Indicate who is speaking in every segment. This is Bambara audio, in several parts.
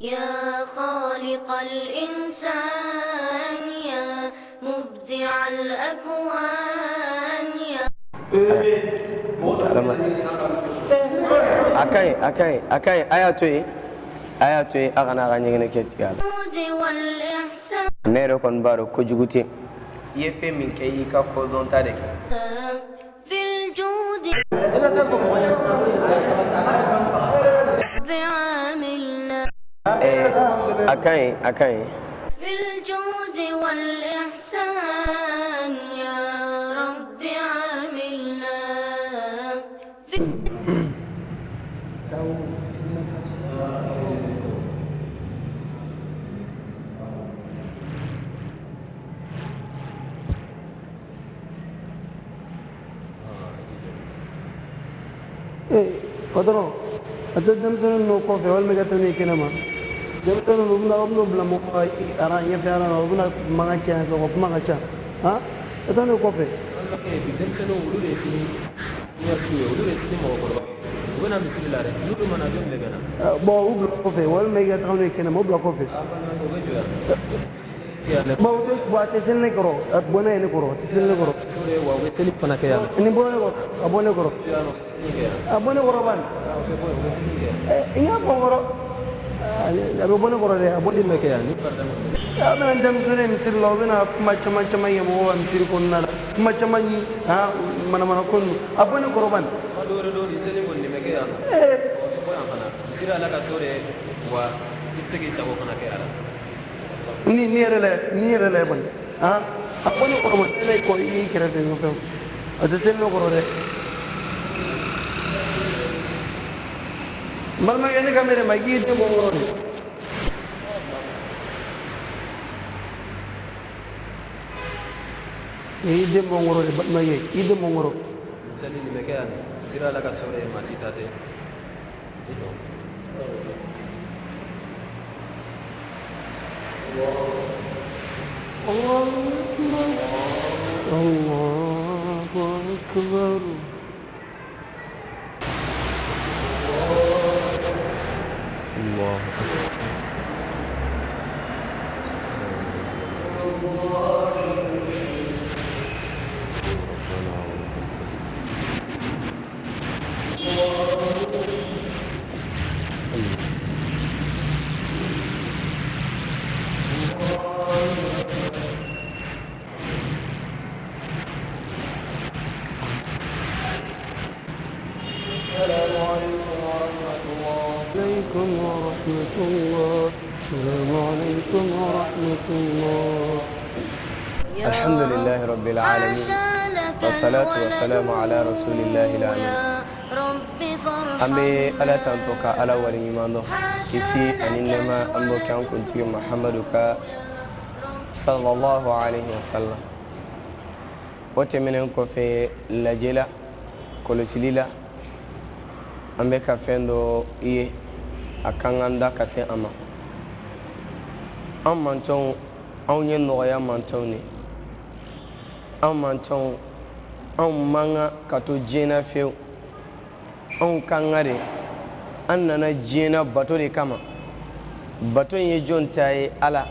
Speaker 1: يا خالق الإنسان يا مبدع الأكوان يا
Speaker 2: akai ayatoy agana ga nyene ketigal
Speaker 1: والإحسان
Speaker 2: nere kon baro ko jugute yefe min kay ka ko don tade
Speaker 1: بالجود بعاملنا
Speaker 2: akai
Speaker 1: بالجود والإحسان يا رب عاملنا
Speaker 3: Patron, atau jam sana no kopi, awal mereka tu ni kena mah. Jam sana no bela mau arah yang tiada no bela mengaca, so kopi mengaca, ha? Atau no kopi.
Speaker 4: Jam sana ulu resi ni, ulu resi ni mau korban. Bukan ambil sini lari, ulu mana jam lega na.
Speaker 3: Bawa bela kopi, awal mereka tu ni kena mau bela kopi. Mau tu buat sesuatu ni koro, at bona ini koro, sesuatu ni koro.
Speaker 4: Sore wawe selip pana kaya.
Speaker 3: Ini bona koro, abona koro. Abona koro ban. Ini apa koro? Abona koro deh, abona
Speaker 4: Selip kaya ni.
Speaker 3: Abang jam sana misir lawan macam-macam yang mau misir kona, macam ni, mana-mana kon. Abona koro ban.
Speaker 4: Dor selip kon ni kaya. Kau yang pana. Sira ala kasore wa itsegi sawo pana kaya.
Speaker 3: Ni rela ban. Abona koro ban. Ini kau ini kira deh kau. Ada selip koro deh. Malam ini kami ada magi itu mongoro ni. Ide mongoro ni, bat magi. Ide mongoro.
Speaker 4: Selip ni kaya. Sira ala kasore masih tate. Itu.
Speaker 3: Allahu Akbar.
Speaker 2: Allah
Speaker 3: عليكم ورحمة الله. السلام عليكم ورحمة الله.
Speaker 2: الحمد لله رب العالمين والصلاة والسلام على رسول الله الأمين أمي ألا تنتوك على ولي مانو إسي أن إنما أمو كان كنت محمدك صلى الله عليه وسلم وتمننك في لجلة كل سليلة أمي كفندو إيه أكان كسي أما أمانتون أو ينوغيا مانتوني أمانتون أو مانا كتو جينا فيو أو كانغاري أننا جينا بطولي كما بطول يجون تاي ألا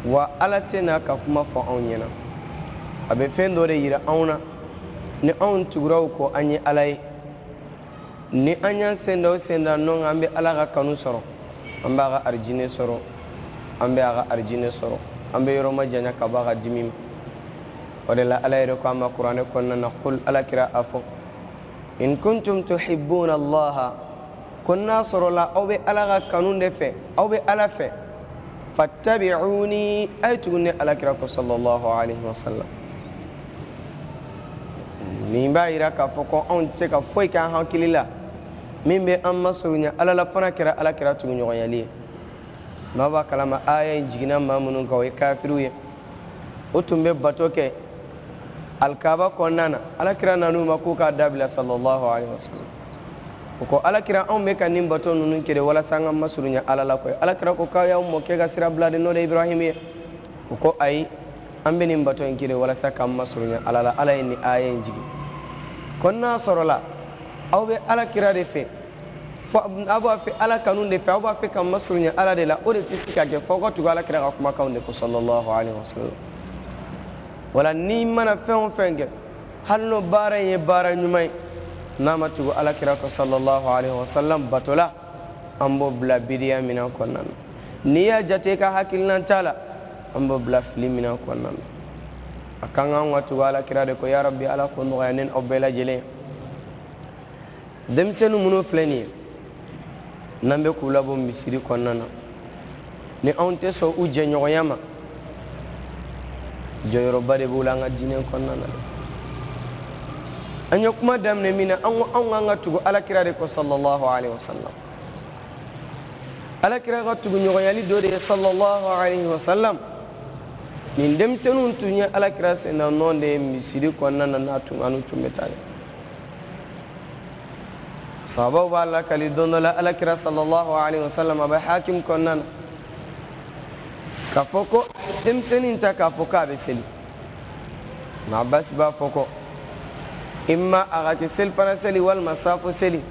Speaker 2: وألا تنا كما فأونينا أبي فندو ريرا أونا ni أون تغراو كو أني ألاي ni anya senda non ambe ala ga kanu soro ambe aga arjine soro ambe yoroma janya ka baga dimim wadala ala yero ko ama qur'ane konna naqul ala kira afo in kuntum tuhibbuna allah kunna soro la awbe ala ga kanu defe awbe ala fe fattabi'uni aytuni ala kira ko sallallahu alaihi wasallam ni ba ira ka foko on se ka foi ka hankilila min be an masurunya ala la fana kira ala kira tugu ɲɔgɔn yali ma ba kalama aya jigina ma minnu ka o ye kafiru ye o tun bɛ bato kɛ alkaba kɔnɔna na ala kira nanu ma k'u k'a dabila sallallahu alaihi wasallam o ko ala kira anw bɛ ka nin bato ninnu kɛ de walasa an ka masurunya ala la koyi ala kira ko k'aw y'aw mɔkɛ ka sira bila de n'o de ibrahim ye o ko ayi an bɛ nin bato in kɛ de walasa k'an masurunya ala la ala ye nin aya in jigi ko n'a sɔrɔla aw bɛ ala kira de fɛ abu afi ala kanun de fa abu afi kan masurunya ala de la o de tisi ka kɛ fo ko tugu ala kira ka kuma kan de ko sallallahu alaihi wasallam wala ni mana fɛn o fɛn kɛ hali no baara ye baara ɲuman ye n'a ma tugu ala kira ko sallallahu alaihi wasallam batola an b'o bila bidiya minan kɔnɔna na n'i y'a jate ka hakilina t'a la an b'o bila fili minan kɔnɔna na a kan k'an ka tugu ala kira de ko ya rabbi ala ko nɔgɔya ne aw bɛɛ lajɛlen denmisɛnnin minnu filɛ nin ye n'an bɛ k'u labɔ misiri kɔnɔna na ni anw tɛ sɔn u jɛɲɔgɔnya ma jɔyɔrɔba de b'u la an ka diinɛ kɔnɔna na an ye kuma daminɛ min na an ko anw k'an ka tugu ala kira de ko sallallahu alaihi wasallam ala kira ka tuguɲɔgɔnyali dɔ de ye sallallahu alaihi wasallam nin denmisɛnninw tun ye ala kira senna nɔ de ye misiri kɔnɔna na n'a tun anu tun bɛ taa dɛ sahabaw b'a lakali don dɔ la ala kira sallallahu alaihi wasallam a bɛ hakim kɔnɔna na k'a fɔ ko denmisɛnnin ta k'a fɔ k'a bɛ seli nka abasi b'a fɔ ko imma a ka kɛ selifana seli walima safo seli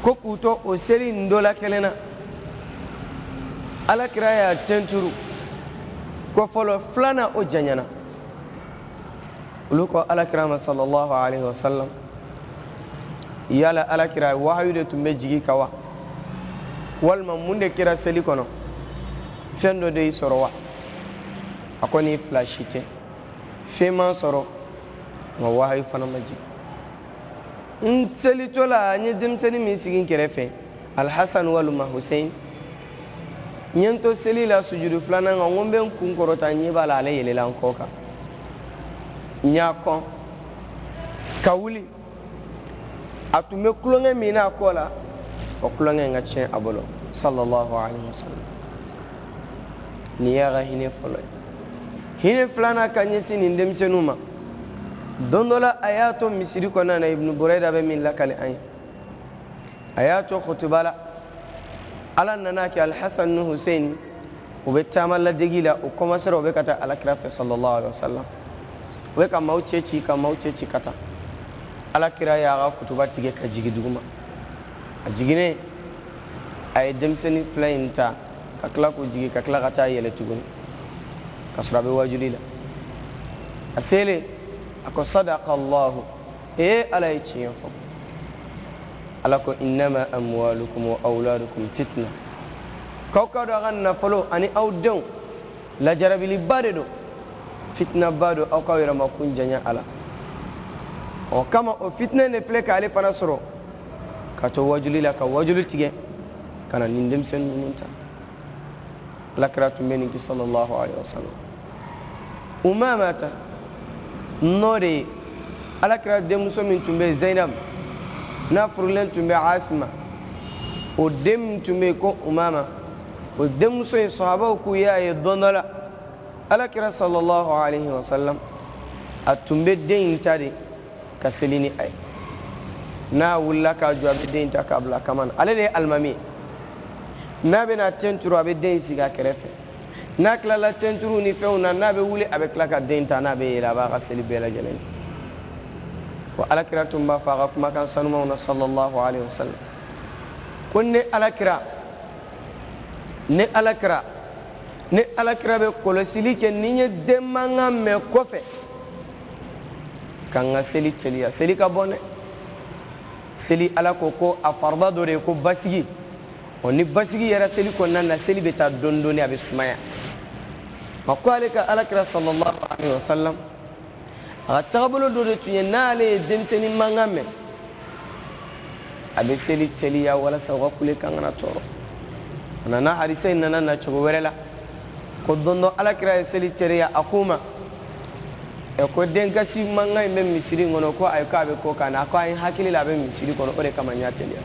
Speaker 2: ko k'u to o seli nin dɔ la kelen na ala kira y'a tenturu ko fɔlɔ filanan o janyana olu ko ala kira ma sallallahu alaihi wasallam yala ala kira wahayu de tun bɛ jigi ka wa walima mun de kira seli kɔnɔ fɛn dɔ de y'i sɔrɔ wa a ko ni fila si tɛ fɛn ma sɔrɔ nka wahayu fana ma jigi n selitɔ la n ye denmisɛnnin min sigi n kɛrɛfɛ alhasan walima husein n ye n to seli la sujudu filanan kan n ko n bɛ n kun kɔrɔta n ɲɛ b'a la ale yɛlɛla n kɔ kan n y'a kɔn ka wuli a tun bɛ tulonkɛ min n'a kɔ la o tulonkɛ in ka tiɲɛ a bolo sallallahu alaihi wasallam nin y'a ka hinɛ fɔlɔ ye hinɛ filanan ka ɲɛsin nin denmisɛnninw ma don dɔ la a y'a to misiri kɔnɔna na ibnu burayda bɛ min lakali an ye a y'a to khutuba la ala nana kɛ alhasan ni husein u bɛ taama ladegi la u kɔmasera u bɛ ka taa alakira fɛ sallallahu alaihi wasallam u bɛ ka maaw cɛ ci ka maaw cɛ ci ka taa alakira y'a ka kutuba tigɛ ka jigin duguma a jiginnen a ye denmisɛnnin fila in ta ka tila k'u jigin ka tila ka taa yɛlɛ tuguni ka sɔrɔ a bɛ wajuli la a selen a ko sadaqa allahu ala ye tiɲɛ fɔ ala ko innama amwalukum wa awladukum fitna k'aw ka dɔn a ka nafolo ani aw denw lajarabiliba de don fitinaba don aw k'aw yɛrɛmakun janya a la o kama o fitinɛ de filɛ k'ale fana sɔrɔ ka to wajuli la ka wajuli tigɛ ka na nin denmisɛnnin ninnu ta alakira tun bɛ nin kɛ sallallahu alaihi wasallam umamata nɔ de ye alakira denmuso min tun bɛ zainab n'a furulen tun bɛ asima o den min tun bɛ yen ko umama o denmuso in sahabaw k'u y'a ye don dɔ la alakira sallallahu alaihi wasallam a tun bɛ den in ta de ka seli ni a ye n'a wulila k'a jɔ a bɛ den in ta k'a bila a kama na ale de ye alimami ye n'a bɛna ten turu a bɛ den in sigi a kɛrɛfɛ n'a tilala ten turu ni fɛnw na n'a bɛ wuli a bɛ tila ka den in ta n'a bɛ yɛlɛ a b'a ka seli bɛɛ lajɛlen wa alakira tun b'a fɔ a ka kumakan sanumanw na sallallahu alaihi wasallam ko ne alakira bɛ kɔlɔsili kɛ ni n ye den mankan mɛn kɔfɛ ka n ka seli teliya seli ka bɔ dɛ seli ala ko a farida dɔ de ye ko basigi ni basigi yɛrɛ seli kɔnɔna na seli bɛ taa dɔɔni dɔɔni a bɛ sumaya a ko ale ka alakira sallallahu alaihi wasallam a ka taabolo dɔ de tun ye n'ale ye denmisɛnnin mankan mɛn a bɛ seli teliya walasa u ka kule kan kana tɔɔrɔ a nana hadisa in nana na cogo wɛrɛ la ko don dɔ alakira ye seli teriya a k'u ma ko den kasi mankan in bɛ misiri kɔnɔ ko ayi k'a bɛ ko kan na a ko a ye hakili la a bɛ misiri kɔnɔ o de kama n y'a teliya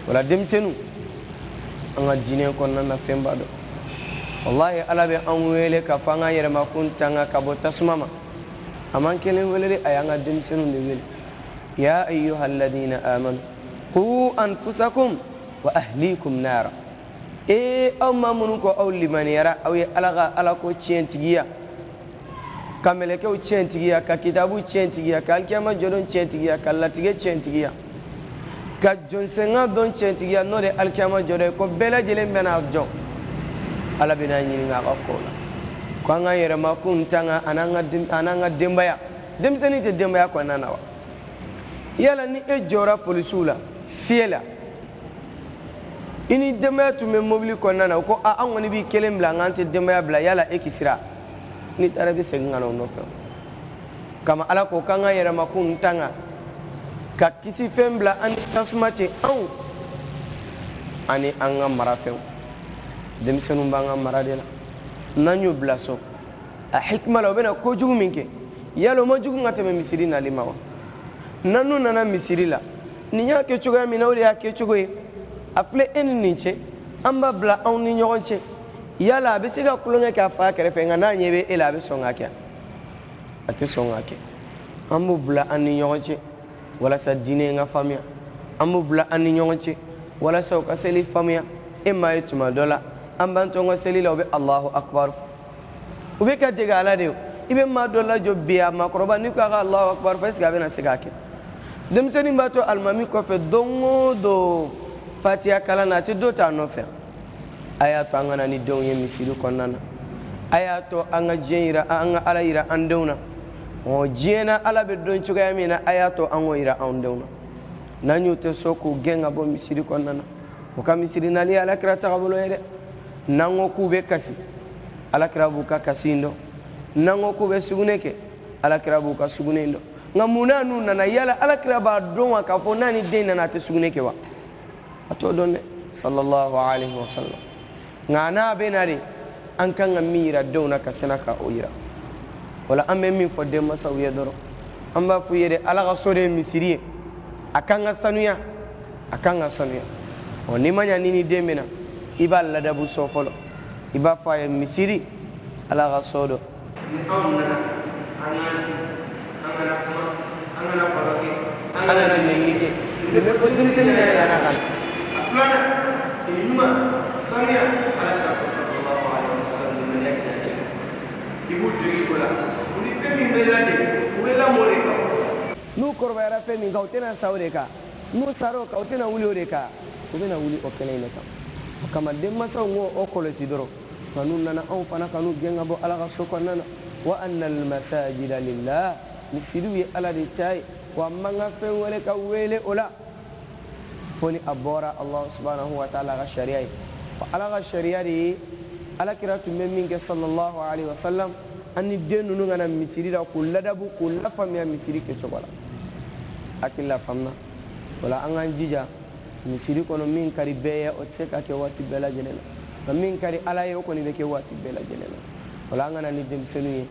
Speaker 2: wala denmisɛnninw an ka diinɛ kɔnɔna na fɛn b'a dɔn wallahi ala bɛ an wele ka fɔ an ka yɛrɛmakun tanga ka bɔ tasuma ma a man kelen wele de a y'an ka denmisɛnninw de wele ya ayyuha alladhina amanu qu anfusakum wa ahlikum nara aw ma minnu ko aw limaniyara aw ye ala ko tiɲɛtigiya ka mɛlɛkɛw tiɲɛtigiya ka kitabu tiɲɛtigiya ka alikiyama jɔdon tiɲɛtigiya ka latigɛ tiɲɛtigiya ka jɔnsenga dɔn tiɲɛtigiya n'o de ye alikiyama jɔ dɛ ko bɛɛ lajɛlen bɛna jɔ ala bɛna ɲininka a ka kow la ko an ka yɛrɛmakun tanga an'an ka denbaya denmisɛnnin tɛ denbaya kɔnɔna na wa yala ni e jɔra polisiw la fiyɛ la i ni denbaya tun bɛ mobili kɔnɔna na ko an kɔni b'i kelen bila an tɛ denbaya bila yala e kisira ni taara bɛ segin ka na o nɔfɛ kama ala ko k'an ka yɛrɛmakun tanga ka kisi fɛn bila an ni tasuma cɛ anw ani an ka marafɛnw denmisɛnninw b'an ka mara de la n'an y'o bila so a hikima la o bɛna kojugu min kɛ yala o ma jugu ka tɛmɛ misiri nali ma wa n'an nana misiri la nin y'a kɛ cogoya min na o de y'a kɛ cogo ye a filɛ e ni nin cɛ an b'a bila anw ni ɲɔgɔn cɛ yala a bɛ se ka kulonkɛ kɛ a fa kɛrɛfɛ nka n'a ɲɛ bɛ e la a bɛ sɔn k'a kɛ a tɛ sɔn k'a kɛ an b'o bila an ni ɲɔgɔn cɛ walasa diinɛ ka faamuya an b'o bila an ni ɲɔgɔn cɛ walasa u ka seli faamuya e m'a ye tuma dɔ la an b'an to n ka seli la u bɛ alahu akbar fɔ u bɛ ka dege ala de ye i bɛ maa dɔ lajɔ bi a maakɔrɔba n'i ko a ka alahu akbar fɔ est-ce que a bɛna se k'a kɛ denmisɛnnin b'a to alimami kɔfɛ don o don fatiha kalan na a tɛ dɔ ta a nɔfɛ a y'a to an ka na ni denw ye misiri kɔnɔna na a y'a to an ka diɲɛ yira an ka ala yira an denw na diɲɛ na ala bɛ dɔn cogoya min na a y'a to an k'o yira anw denw na n'an y'o tɛ so k'u gɛn ka bɔ misiri kɔnɔna na o ka misiri nali ye alakira tagabolo ye dɛ n'an ko k'u bɛ kasi alakira b'u ka kasi in dɔn n'an ko k'u bɛ sugunɛ kɛ alakira b'u ka sugunɛ in dɔn nka munna n'u nana yala alakira b'a dɔn wa k'a fɔ n'a ni den nana a tɛ sugunɛ kɛ wa a t'o dɔn dɛ sallallahu alaihi wa sallam nka n'a bɛ na de an kan ka min yira denw na ka sɛnɛ ka o yira wala an bɛ min fɔ denmansaw ye dɔrɔn an b'a f'u ye dɛ ala ka so de ye misiri ye a kan ka sanuya a kan ka sanuya n'i ma ɲa ni ni den bɛ na i b'a ladabu sɔn fɔlɔ i b'a fɔ a ye misiri ala ka so dɔ ni anw nana an k'an sigi an kana kuma an kana baro kɛ an kana nɛnni kɛ nin bɛ fɔ denmisɛnnin yɛrɛ ɲɛna ka na a filanan fini ɲuman sanuya ala kira ko sallallahu alaihi wasallam limaniya kilancɛ i b'u degi o la u ni fɛn min bɛ ladege u bɛ lamɔ o de kan n'u kɔrɔbayara fɛn min kan u tɛna sa o de kan n'u sara o kan u tɛna wuli o de kan u bɛna wuli o kɛnɛ in de kan o kama denmansaw k'o o kɔlɔsi dɔrɔn nka n'u nana anw fana ka n'u gɛn ka bɔ ala ka so kɔnɔna na wa anna al-masajida lillah misiriw ye ala de ta ye wa man ka fɛn wɛrɛ ka wele o la fo ni a bɔra Allah subhanahu wa ta'ala ka sariya ye wa ala ka sariya de ye alakira tun bɛ min kɛ sallallahu alaihi wa sallam an ni den ninnu kana misiri la k'u ladabu k'u lafaamuya misiri kɛcogo la hakili la faamuna wala an k'an jija misiri kɔnɔ min ka di bɛɛ ye o tɛ se ka kɛ waati bɛɛ lajɛlen na nka min ka di ala ye o kɔni bɛ kɛ waati bɛɛ lajɛlen na wala an kana ni denmisɛnninw ye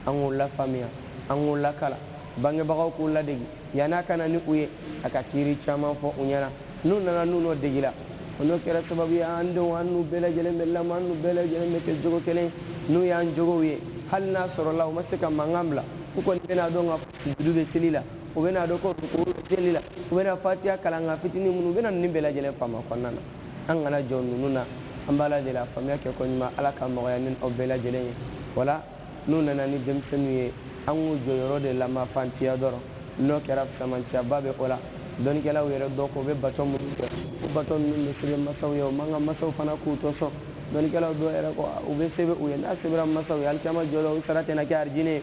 Speaker 2: an k'u lafaamuya an k'u lakala bangebagaw k'u ladegi yan'a kana ni u ye a ka kiiri caman fɔ u ɲɛna n'u nana n'u n'o degila o n'o kɛra sababu ye an denw an n'u bɛɛ lajɛlen bɛ lamɔ an n'u bɛɛ lajɛlen bɛ kɛ jogo kelen n'u y'an jogow ye hali n'a sɔrɔla u ma se ka mankan bila u kɔni bɛna dɔn ka sujudu bɛ seli la u bɛna dɔn ko ruku bɛ seli la u bɛna fatiha kalan nka fitinin minnu u bɛna ninnu bɛɛ lajɛlen faama kɔnɔna na an kana jɔ ninnu na an b'a lajɛ la faamuya kɛ ko ɲuman ala ka mɔgɔya ni aw bɛɛ lajɛlen ye wala n'u nana ni denmisɛnninw ye an k'u jɔyɔrɔ de lamafantiya dɔrɔn n'o kɛra fisamantiyaba bɛ o la dɔnnikɛlaw yɛrɛ dɔ ko u bɛ bato minnu kɛ o bato ninnu bɛ sɛbɛn masaw ye o man ka masaw fana k'u to sɔn dɔnnikɛlaw dɔ yɛrɛ ko u bɛ sɛbɛn u ye n'a sɛbɛnna masaw ye alikiyama jɔ la u sara tɛna kɛ arijinɛ ye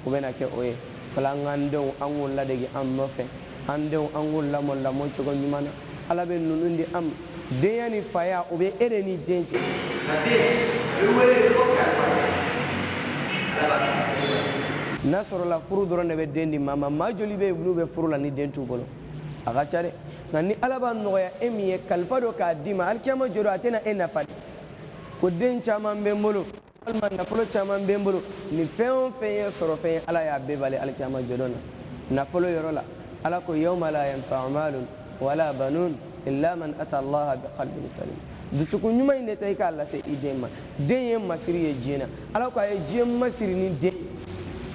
Speaker 2: u bɛna kɛ o ye wala an k'an denw an k'u ladege an nɔfɛ an denw an k'u lamɔ lamɔ cogo ɲuman na ala bɛ ninnu di an ma denya ni faya o bɛ e de ni den cɛ nka den a bɛ wele de ko kalifa ala b'a n'a sɔrɔla furu dɔrɔn de bɛ den di maa ma maa joli bɛ yen n'u bɛ furu la ni den t'u bolo a ka ca dɛ nka ni ala b'a nɔgɔya e min ye kalifa dɔ k'a d'i ma alikiyama jɔ don a tɛna e nafa de ko den caman bɛ n bolo walima nafolo caman bɛ n bolo nin fɛn o fɛn ye sɔrɔ fɛn ye ala y'a bɛɛ bali alikiyama jɔ don na nafolo yɔrɔ la ala ko yawma la yanfa'u malun wala banun illa man ata Allah bi qalbin salim dusukun ɲuman in de ta i k'a lase i den ma den ye masiri ye diɲɛ na ala ko a ye diɲɛ masiri ni den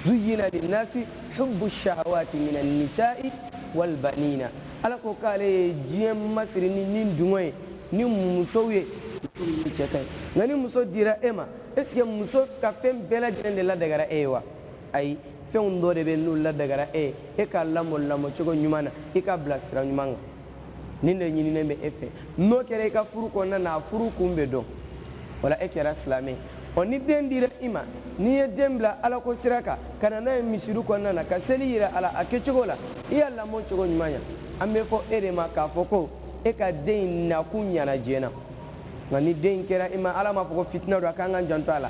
Speaker 2: زين للناس حب الشهوات من النساء والبنين ala ko k'ale diɲɛ masiri ni dungo ni musow ye cɛ ka nka ni muso dira e ma est ce que muso ka fɛn bɛɛ lajɛlen de ladagara e ye wa ayi fɛnw dɔ de bɛ n'u ladagara e ye e k'a lamɔ lamɔ cogo ɲuman na i k'a bila sira ɲuman kan nin de ɲininen bɛ e fɛ n'o kɛra i ka furu kɔnɔna na a furu kun bɛ dɔn wala e kɛra silamɛ ni den dira i ma n'i ye den bila ala ko sira kan ka na n'a ye misiri kɔnɔna na ka seli yira ala a kɛcogo la i y'a lamɔ cogo ɲuman ya an bɛ fɔ e de ma k'a fɔ ko e ka den in nakun ɲana diɲɛ nka ni den kɛra i ma ala m'a fɔ ko fitina don a k'an ka janto a la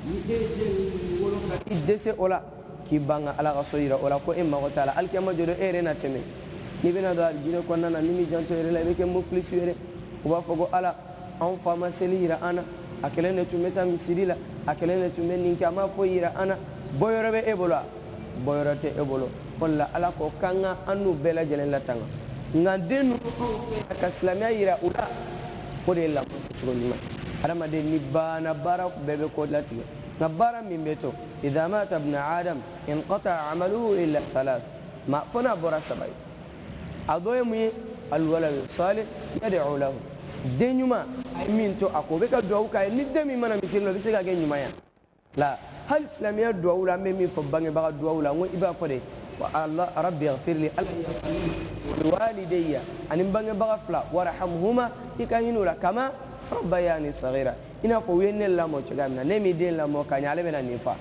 Speaker 2: ni e den wolo ka i dɛsɛ o la k'i ban ka ala ka so yira o la ko e mago t'a la alikiyama jɔ don e yɛrɛ na tɛmɛ n'i bɛna don alijinɛ kɔnɔna na ni m'i janto yɛrɛ la i bɛ kɛ mufilisi yɛrɛ u b'a fɔ ko ala anw fa ma seli yira an na a kelen de tun bɛ taa misiri la a kelen de tun bɛ nin kɛ a ma foyi yira an na bɔyɔrɔ bɛ e bolo wa bɔyɔrɔ tɛ e bolo o de la ala ko k'an ka an n'u bɛɛ lajɛlen latanga nka den ninnu ka silamɛya yira u la o de ye lamɔ cogo ɲuman adamaden ni banna baara bɛɛ bɛ ko latigɛ nka baara min bɛ to idha mata ibn adam inqata amaluhu illa thalath ma fo n'a bɔra saba ye a dɔ ye mun ye alwaladu salih yad'u lahu den ɲuman a ye min to a ko o bɛ ka duwawu k'a ye ni den min mana misiri la o bɛ se ka kɛ ɲuman ya la hali silamɛya duwawu la an bɛ min fɔ bangebaga duwawu la n ko i b'a fɔ de Allah rabbi ighfirli walidayya ani bangebaga fila warhamhuma i ka hinɛ o la kama rabbayani saghira i n'a fɔ u ye ne lamɔ cogoya min na ne m'i den lamɔ ka ɲɛ ale bɛna nin fa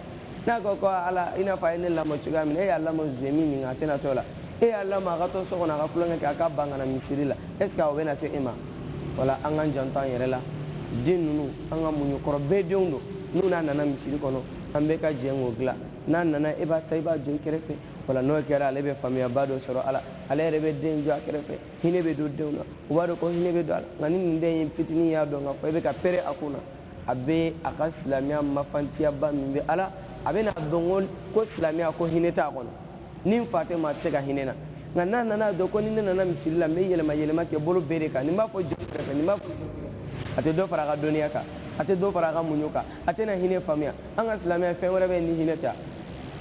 Speaker 2: n'a ko ko ala i n'a fɔ a ye ne lamɔ cogoya min na e y'a lamɔ zemi min a tɛna to la e y'a lamɔ a ka to so kɔnɔ a ka tulonkɛ kɛ a ka ban ka na misiri la est ce que o bɛna se e ma wala an k'an janto an yɛrɛ la den ninnu an ka muɲukɔrɔ bɛɛ denw don n'u n'a nana misiri kɔnɔ an bɛɛ ka jɛ k'o dilan n'a nana e b'a ta i b'a jɔ i kɛrɛfɛ wala n'o kɛra ale bɛ faamuyaba dɔ sɔrɔ ala ale yɛrɛ bɛ den jɔ a kɛrɛfɛ hinɛ bɛ don denw na u b'a dɔn ko hinɛ bɛ don a la nka ni nin den ye fitinin y'a dɔn k'a fɔ i bɛ ka pɛrɛ a kun na a bɛ a ka silamɛya mafantiyaba min bɛ ala a bɛ n'a dɔn ko silamɛya ko hinɛ t'a kɔnɔ ni n fa tɛ maa tɛ se ka hinɛ na nka n'a nana dɔn ko ni ne nana misiri la n bɛ yɛlɛma yɛlɛma kɛ bolo bɛɛ de kan nin b'a fɔ jɔ kɛrɛfɛ nin b'a fɔ a tɛ dɔ fara a ka dɔnniya kan a tɛ dɔ fara a ka muɲu kan a tɛna hinɛ faamuya an ka silamɛya fɛn wɛrɛ bɛ ni hinɛ ta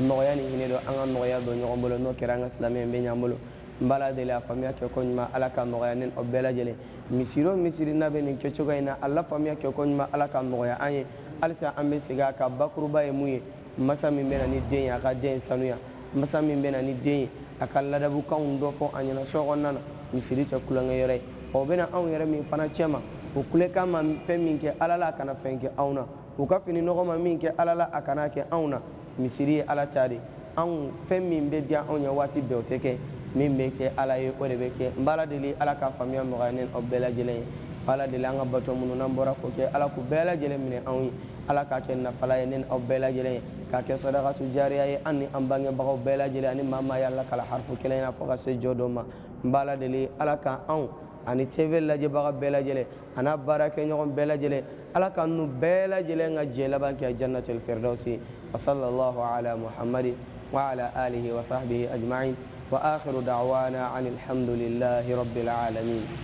Speaker 2: nɔgɔya ni hinɛ don an ka nɔgɔya don ɲɔgɔn bolo n'o kɛra an ka silamɛya bɛ ɲan bolo n b'a la deli a faamuya kɛ ko ɲuman ala ka nɔgɔya ne aw bɛɛ lajɛlen misiri o misiri n'a bɛ nin kɛcogo in na a la faamuya kɛ ko ɲuman ala ka nɔgɔya an ye halisa an bɛ segin a kan bakuruba ye mun ye masa min bɛ na ni den ye a ka den sanuya masa min bɛ na ni den ye a ka ladabukanw dɔ fɔ a ɲɛna so kɔnɔna na misiri tɛ kulonkɛ yɔrɔ ye o bɛ na anw yɛrɛ min fana cɛ ma o kulekan ma fɛn min kɛ ala la a kana fɛn kɛ anw na u ka fini nɔgɔ ma min kɛ ala la a kana kɛ anw na misiri ye ala ta de anw fɛn min bɛ diya anw ye waati bɛɛ o tɛ kɛ min bɛ kɛ ala ye o de bɛ kɛ n b'a la deli ala ka faamuya nɔgɔya ne aw bɛɛ lajɛlen ye n b'a la deli an ka bato minnu n'an bɔra k'o kɛ ala k'u bɛɛ lajɛlen minɛ anw ye ala k'a kɛ nafala ye ne aw bɛɛ lajɛlen ye k'a kɛ sadakatu jariya ye an ni an bangebagaw bɛɛ lajɛlen ani maa maa ye ala kala harifu kelen na fo ka se jɔ dɔ ma n b'a la deli ala ka anw ani TV lajɛbaga bɛɛ lajɛlen a n'a baarakɛɲɔgɔn bɛɛ lajɛlen ala ka nu bɛɛ lajɛlen ka diɲɛ laban kɛ jannatul firdausi wa sallallahu ala muhammadin wa ala alihi wa sahbihi ajma'in wa akhiru da'wana anil hamdulillahi rabbil alamin